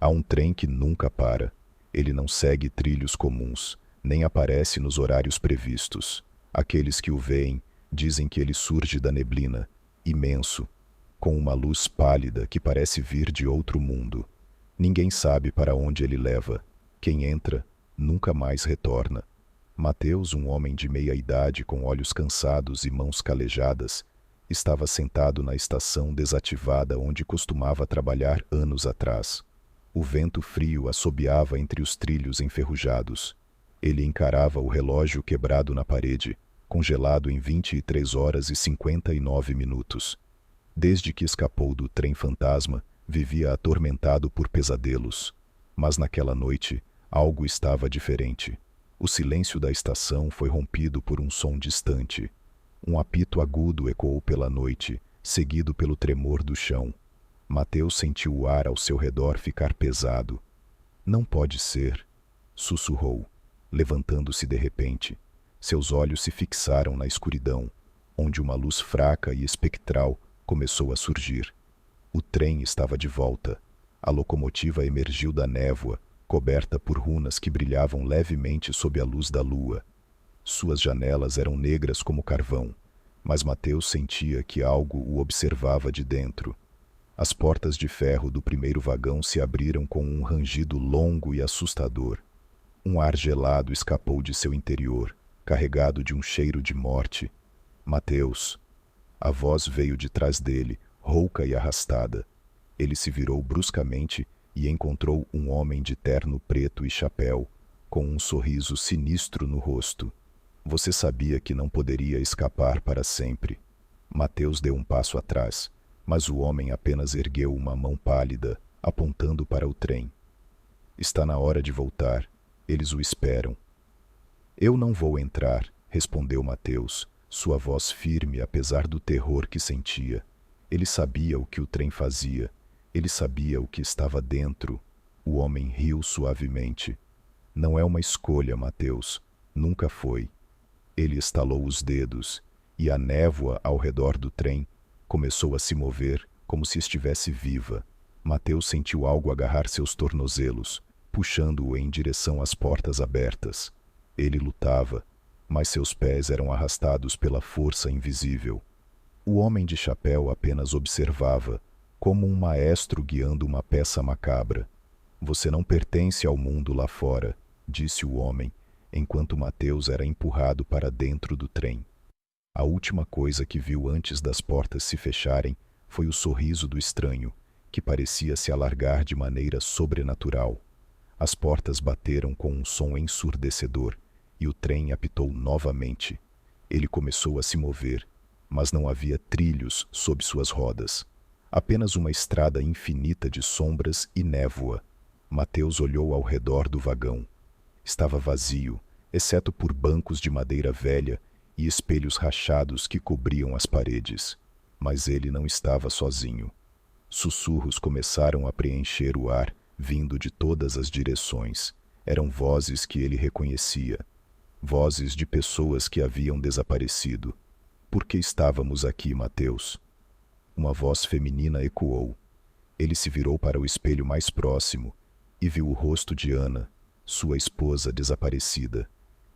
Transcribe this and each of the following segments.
Há um trem que nunca para. Ele não segue trilhos comuns, nem aparece nos horários previstos. Aqueles que o veem dizem que ele surge da neblina, imenso, com uma luz pálida que parece vir de outro mundo. Ninguém sabe para onde ele leva. Quem entra, nunca mais retorna. Mateus, um homem de meia idade com olhos cansados e mãos calejadas, estava sentado na estação desativada onde costumava trabalhar anos atrás. O vento frio assobiava entre os trilhos enferrujados. Ele encarava o relógio quebrado na parede, congelado em 23 horas e 59 minutos. Desde que escapou do trem fantasma, vivia atormentado por pesadelos. Mas naquela noite, algo estava diferente. O silêncio da estação foi rompido por um som distante. Um apito agudo ecoou pela noite, seguido pelo tremor do chão. Mateus sentiu o ar ao seu redor ficar pesado. Não pode ser, sussurrou, levantando-se de repente. Seus olhos se fixaram na escuridão, onde uma luz fraca e espectral começou a surgir. O trem estava de volta. A locomotiva emergiu da névoa, coberta por runas que brilhavam levemente sob a luz da lua. Suas janelas eram negras como carvão, mas Mateus sentia que algo o observava de dentro. As portas de ferro do primeiro vagão se abriram com um rangido longo e assustador. Um ar gelado escapou de seu interior, carregado de um cheiro de morte. Mateus. A voz veio de trás dele, rouca e arrastada. Ele se virou bruscamente e encontrou um homem de terno preto e chapéu, com um sorriso sinistro no rosto. Você sabia que não poderia escapar para sempre. Mateus deu um passo atrás, mas o homem apenas ergueu uma mão pálida, apontando para o trem. Está na hora de voltar. Eles o esperam. Eu não vou entrar, respondeu Mateus, sua voz firme apesar do terror que sentia. Ele sabia o que o trem fazia. Ele sabia o que estava dentro. O homem riu suavemente. Não é uma escolha, Mateus. Nunca foi. Ele estalou os dedos, e a névoa ao redor do trem começou a se mover como se estivesse viva. Mateus sentiu algo agarrar seus tornozelos, puxando-o em direção às portas abertas. Ele lutava, mas seus pés eram arrastados pela força invisível. O homem de chapéu apenas observava, como um maestro guiando uma peça macabra. Você não pertence ao mundo lá fora, disse o homem, enquanto Mateus era empurrado para dentro do trem. A última coisa que viu antes das portas se fecharem foi o sorriso do estranho, que parecia se alargar de maneira sobrenatural. As portas bateram com um som ensurdecedor e o trem apitou novamente. Ele começou a se mover, mas não havia trilhos sob suas rodas. Apenas uma estrada infinita de sombras e névoa. Mateus olhou ao redor do vagão. Estava vazio, exceto por bancos de madeira velha e espelhos rachados que cobriam as paredes. Mas ele não estava sozinho. Sussurros começaram a preencher o ar, vindo de todas as direções. Eram vozes que ele reconhecia. Vozes de pessoas que haviam desaparecido. Por que estávamos aqui, Mateus? Uma voz feminina ecoou. Ele se virou para o espelho mais próximo e viu o rosto de Ana, sua esposa desaparecida.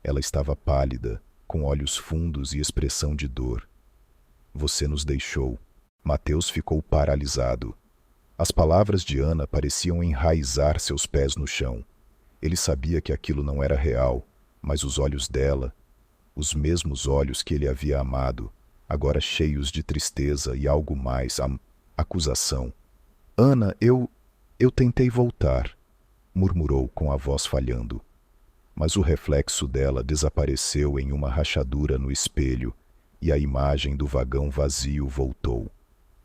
Ela estava pálida, com olhos fundos e expressão de dor. Você nos deixou. Mateus ficou paralisado. As palavras de Ana pareciam enraizar seus pés no chão. Ele sabia que aquilo não era real, mas os olhos dela, os mesmos olhos que ele havia amado, agora cheios de tristeza e algo mais, acusação. Ana, eu tentei voltar, murmurou com a voz falhando. Mas o reflexo dela desapareceu em uma rachadura no espelho e a imagem do vagão vazio voltou.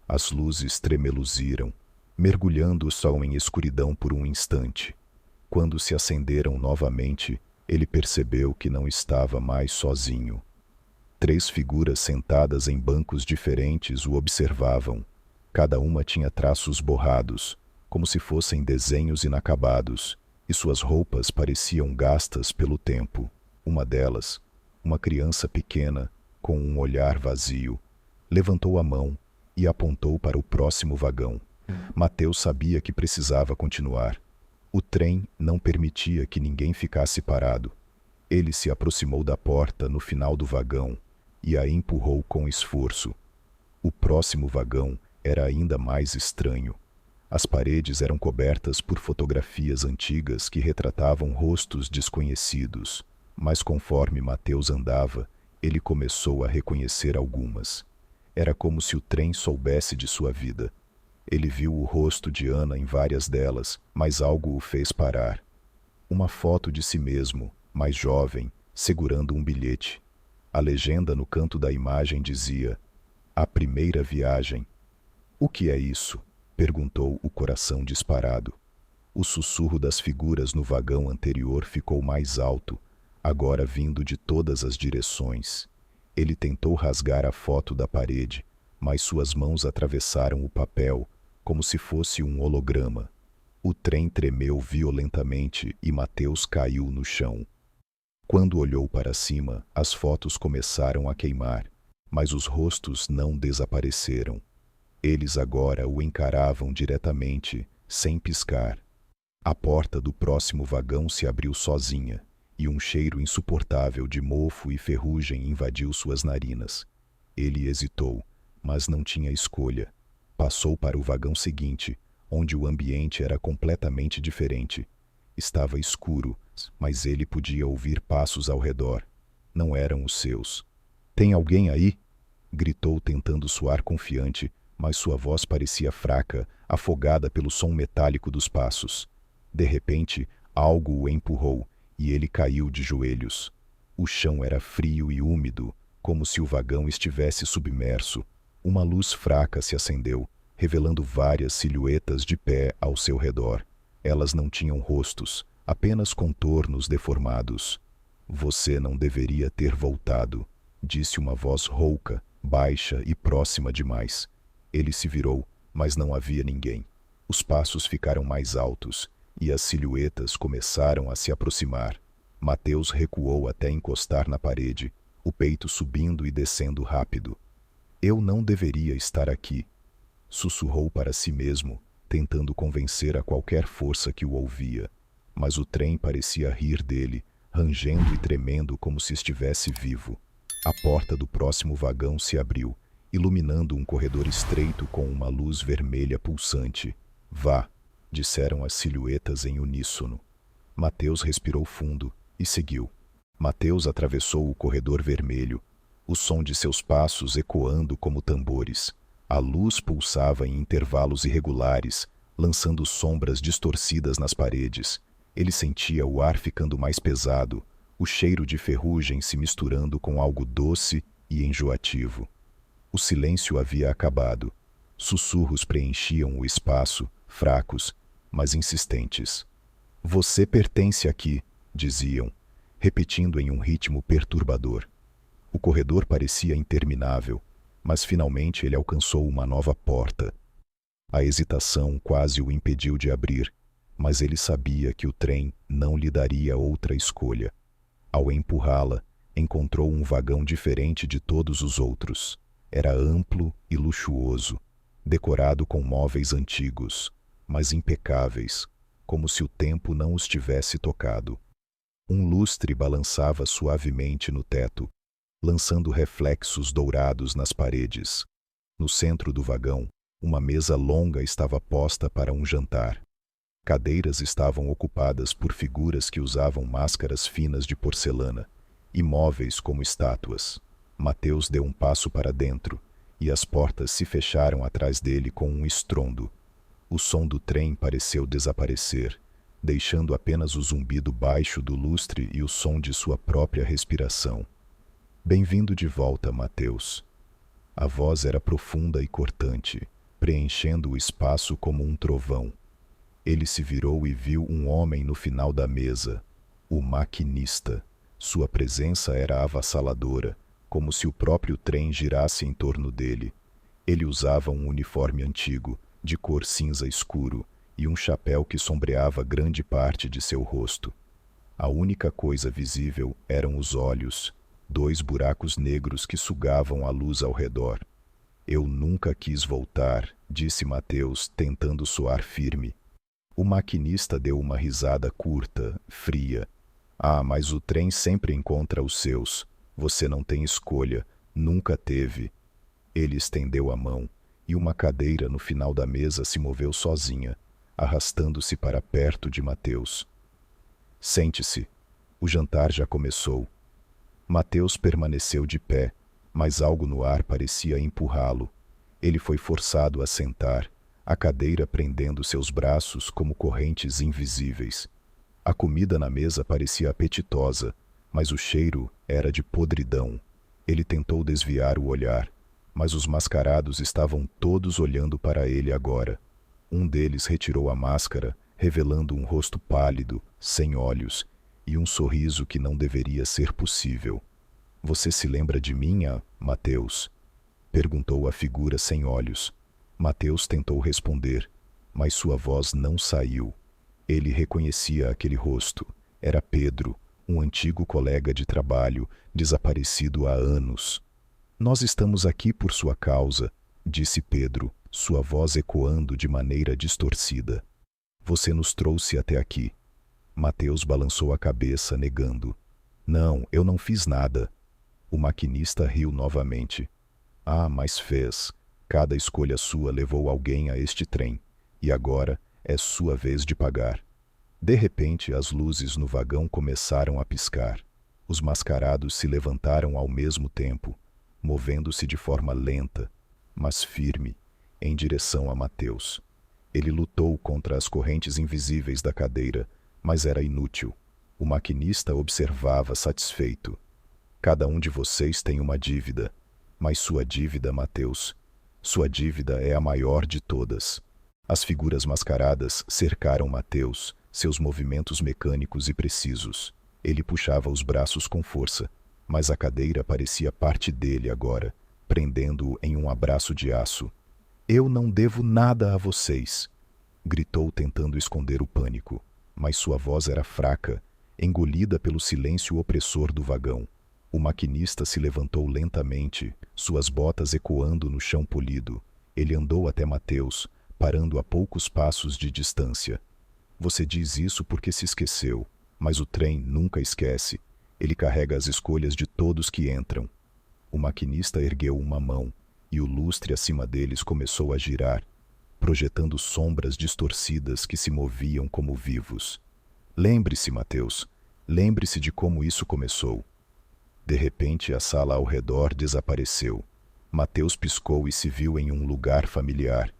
As luzes tremeluziram, mergulhando o sol em escuridão por um instante. Quando se acenderam novamente, ele percebeu que não estava mais sozinho. 3 figuras sentadas em bancos diferentes o observavam. Cada uma tinha traços borrados, como se fossem desenhos inacabados, e suas roupas pareciam gastas pelo tempo. Uma delas, uma criança pequena, com um olhar vazio, levantou a mão e apontou para o próximo vagão. Mateus sabia que precisava continuar. O trem não permitia que ninguém ficasse parado. Ele se aproximou da porta no final do vagão e a empurrou com esforço. O próximo vagão era ainda mais estranho. As paredes eram cobertas por fotografias antigas que retratavam rostos desconhecidos, mas conforme Mateus andava, ele começou a reconhecer algumas. Era como se o trem soubesse de sua vida. Ele viu o rosto de Ana em várias delas, mas algo o fez parar. Uma foto de si mesmo, mais jovem, segurando um bilhete. A legenda no canto da imagem dizia: "A primeira viagem." "O que é isso?" perguntou o coração disparado. O sussurro das figuras no vagão anterior ficou mais alto, agora vindo de todas as direções. Ele tentou rasgar a foto da parede, mas suas mãos atravessaram o papel, como se fosse um holograma. O trem tremeu violentamente e Mateus caiu no chão. Quando olhou para cima, as fotos começaram a queimar, mas os rostos não desapareceram. Eles agora o encaravam diretamente, sem piscar. A porta do próximo vagão se abriu sozinha, e um cheiro insuportável de mofo e ferrugem invadiu suas narinas. Ele hesitou, mas não tinha escolha. Passou para o vagão seguinte, onde o ambiente era completamente diferente. Estava escuro, mas ele podia ouvir passos ao redor. Não eram os seus. "Tem alguém aí?" gritou tentando soar confiante, mas sua voz parecia fraca, afogada pelo som metálico dos passos. De repente, algo o empurrou, e ele caiu de joelhos. O chão era frio e úmido, como se o vagão estivesse submerso. Uma luz fraca se acendeu, revelando várias silhuetas de pé ao seu redor. Elas não tinham rostos, apenas contornos deformados. "Você não deveria ter voltado", disse uma voz rouca, baixa e próxima demais. Ele se virou, mas não havia ninguém. Os passos ficaram mais altos, e as silhuetas começaram a se aproximar. Mateus recuou até encostar na parede, o peito subindo e descendo rápido. "Eu não deveria estar aqui", sussurrou para si mesmo, tentando convencer a qualquer força que o ouvia. Mas o trem parecia rir dele, rangendo e tremendo como se estivesse vivo. A porta do próximo vagão se abriu, iluminando um corredor estreito com uma luz vermelha pulsante. "Vá", disseram as silhuetas em uníssono. Mateus respirou fundo e seguiu. Mateus atravessou o corredor vermelho, o som de seus passos ecoando como tambores. A luz pulsava em intervalos irregulares, lançando sombras distorcidas nas paredes. Ele sentia o ar ficando mais pesado, o cheiro de ferrugem se misturando com algo doce e enjoativo. O silêncio havia acabado. Sussurros preenchiam o espaço, fracos, mas insistentes. "Você pertence aqui", diziam, repetindo em um ritmo perturbador. O corredor parecia interminável, mas finalmente ele alcançou uma nova porta. A hesitação quase o impediu de abrir, mas ele sabia que o trem não lhe daria outra escolha. Ao empurrá-la, encontrou um vagão diferente de todos os outros. Era amplo e luxuoso, decorado com móveis antigos, mas impecáveis, como se o tempo não os tivesse tocado. Um lustre balançava suavemente no teto, lançando reflexos dourados nas paredes. No centro do vagão, uma mesa longa estava posta para um jantar. Cadeiras estavam ocupadas por figuras que usavam máscaras finas de porcelana, e móveis como estátuas. Mateus deu um passo para dentro, e as portas se fecharam atrás dele com um estrondo. O som do trem pareceu desaparecer, deixando apenas o zumbido baixo do lustre e o som de sua própria respiração. "Bem-vindo de volta, Mateus." A voz era profunda e cortante, preenchendo o espaço como um trovão. Ele se virou e viu um homem no final da mesa, o maquinista. Sua presença era avassaladora, como se o próprio trem girasse em torno dele. Ele usava um uniforme antigo, de cor cinza escuro, e um chapéu que sombreava grande parte de seu rosto. A única coisa visível eram os olhos, 2 buracos negros que sugavam a luz ao redor. "Eu nunca quis voltar", disse Mateus, tentando soar firme. O maquinista deu uma risada curta, fria. Ah, mas o trem sempre encontra os seus. Você não tem escolha. Nunca teve. Ele estendeu a mão, e uma cadeira no final da mesa se moveu sozinha, arrastando-se para perto de Mateus. Sente-se. O jantar já começou. Mateus permaneceu de pé, mas algo no ar parecia empurrá-lo. Ele foi forçado a sentar, a cadeira prendendo seus braços como correntes invisíveis. A comida na mesa parecia apetitosa, mas o cheiro era de podridão. Ele tentou desviar o olhar, mas os mascarados estavam todos olhando para ele agora. Um deles retirou a máscara, revelando um rosto pálido, sem olhos, e um sorriso que não deveria ser possível. Você se lembra de mim, Mateus? Perguntou a figura sem olhos. Mateus tentou responder, mas sua voz não saiu. Ele reconhecia aquele rosto. Era Pedro, um antigo colega de trabalho, desaparecido há anos. Nós estamos aqui por sua causa, disse Pedro, sua voz ecoando de maneira distorcida. Você nos trouxe até aqui. Mateus balançou a cabeça, negando. Não, eu não fiz nada. O maquinista riu novamente. Ah, mas fez. Cada escolha sua levou alguém a este trem, e agora é sua vez de pagar. De repente, as luzes no vagão começaram a piscar. Os mascarados se levantaram ao mesmo tempo, movendo-se de forma lenta, mas firme, em direção a Mateus. Ele lutou contra as correntes invisíveis da cadeira, mas era inútil. O maquinista observava satisfeito. Cada um de vocês tem uma dívida, mas sua dívida, Mateus, sua dívida é a maior de todas. As figuras mascaradas cercaram Mateus, seus movimentos mecânicos e precisos. Ele puxava os braços com força, mas a cadeira parecia parte dele agora, prendendo-o em um abraço de aço. Eu não devo nada a vocês, gritou tentando esconder o pânico, mas sua voz era fraca, engolida pelo silêncio opressor do vagão. O maquinista se levantou lentamente, suas botas ecoando no chão polido. Ele andou até Mateus, parando a poucos passos de distância. Você diz isso porque se esqueceu, mas o trem nunca esquece. Ele carrega as escolhas de todos que entram. O maquinista ergueu uma mão, e o lustre acima deles começou a girar, projetando sombras distorcidas que se moviam como vivos. Lembre-se, Mateus, lembre-se de como isso começou. De repente, a sala ao redor desapareceu. Mateus piscou e se viu em um lugar familiar.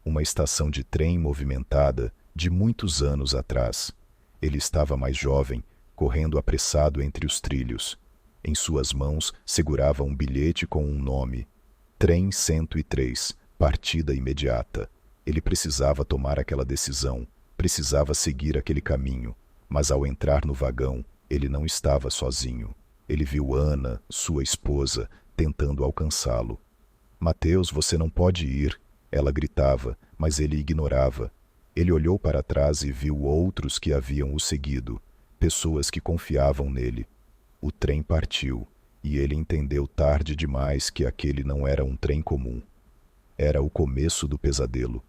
Uma estação de trem movimentada de muitos anos atrás. Ele estava mais jovem, correndo apressado entre os trilhos. Em suas mãos segurava um bilhete com um nome. Trem 103, partida imediata. Ele precisava tomar aquela decisão, precisava seguir aquele caminho. Mas ao entrar no vagão, ele não estava sozinho. Ele viu Ana, sua esposa, tentando alcançá-lo. Mateus, você não pode ir, ela gritava, mas ele ignorava. Ele olhou para trás e viu outros que haviam o seguido, pessoas que confiavam nele. O trem partiu, e ele entendeu tarde demais que aquele não era um trem comum. Era o começo do pesadelo.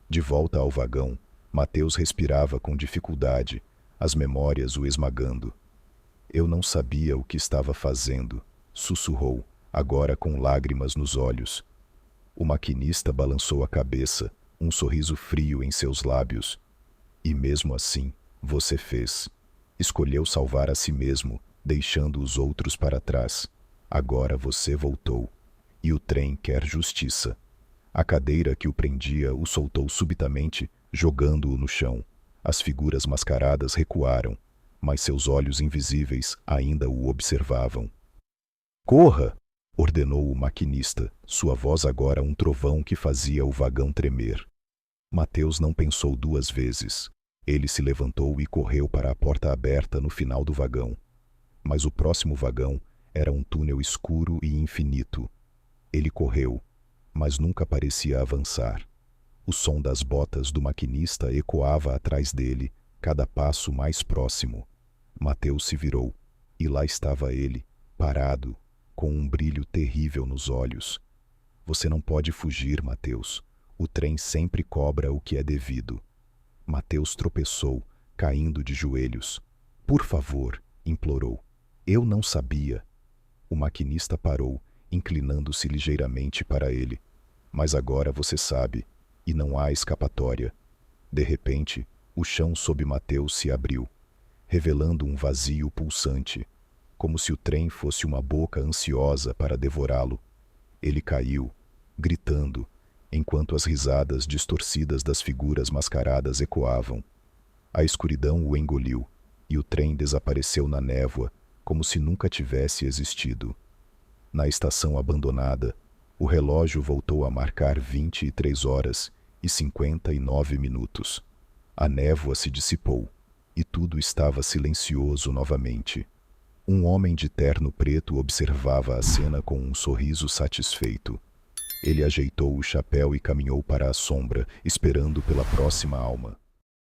De volta ao vagão, Mateus respirava com dificuldade, as memórias o esmagando. Eu não sabia o que estava fazendo, sussurrou, agora com lágrimas nos olhos. O maquinista balançou a cabeça, um sorriso frio em seus lábios. E mesmo assim, você fez. Escolheu salvar a si mesmo, deixando os outros para trás. Agora você voltou. E o trem quer justiça. A cadeira que o prendia o soltou subitamente, jogando-o no chão. As figuras mascaradas recuaram, mas seus olhos invisíveis ainda o observavam. Corra! Ordenou o maquinista, sua voz agora um trovão que fazia o vagão tremer. Mateus não pensou duas vezes. Ele se levantou e correu para a porta aberta no final do vagão. Mas o próximo vagão era um túnel escuro e infinito. Ele correu, mas nunca parecia avançar. O som das botas do maquinista ecoava atrás dele, cada passo mais próximo. Mateus se virou, e lá estava ele, parado, com um brilho terrível nos olhos. Você não pode fugir, Mateus. O trem sempre cobra o que é devido. Mateus tropeçou, caindo de joelhos. Por favor, implorou. Eu não sabia. O maquinista parou, inclinando-se ligeiramente para ele. Mas agora você sabe, e não há escapatória. De repente, o chão sob Mateus se abriu, revelando um vazio pulsante, como se o trem fosse uma boca ansiosa para devorá-lo. Ele caiu, gritando, enquanto as risadas distorcidas das figuras mascaradas ecoavam. A escuridão o engoliu, e o trem desapareceu na névoa, como se nunca tivesse existido. Na estação abandonada, o relógio voltou a marcar 23 horas e 59 minutos. A névoa se dissipou, e tudo estava silencioso novamente. Um homem de terno preto observava a cena com um sorriso satisfeito. Ele ajeitou o chapéu e caminhou para a sombra, esperando pela próxima alma.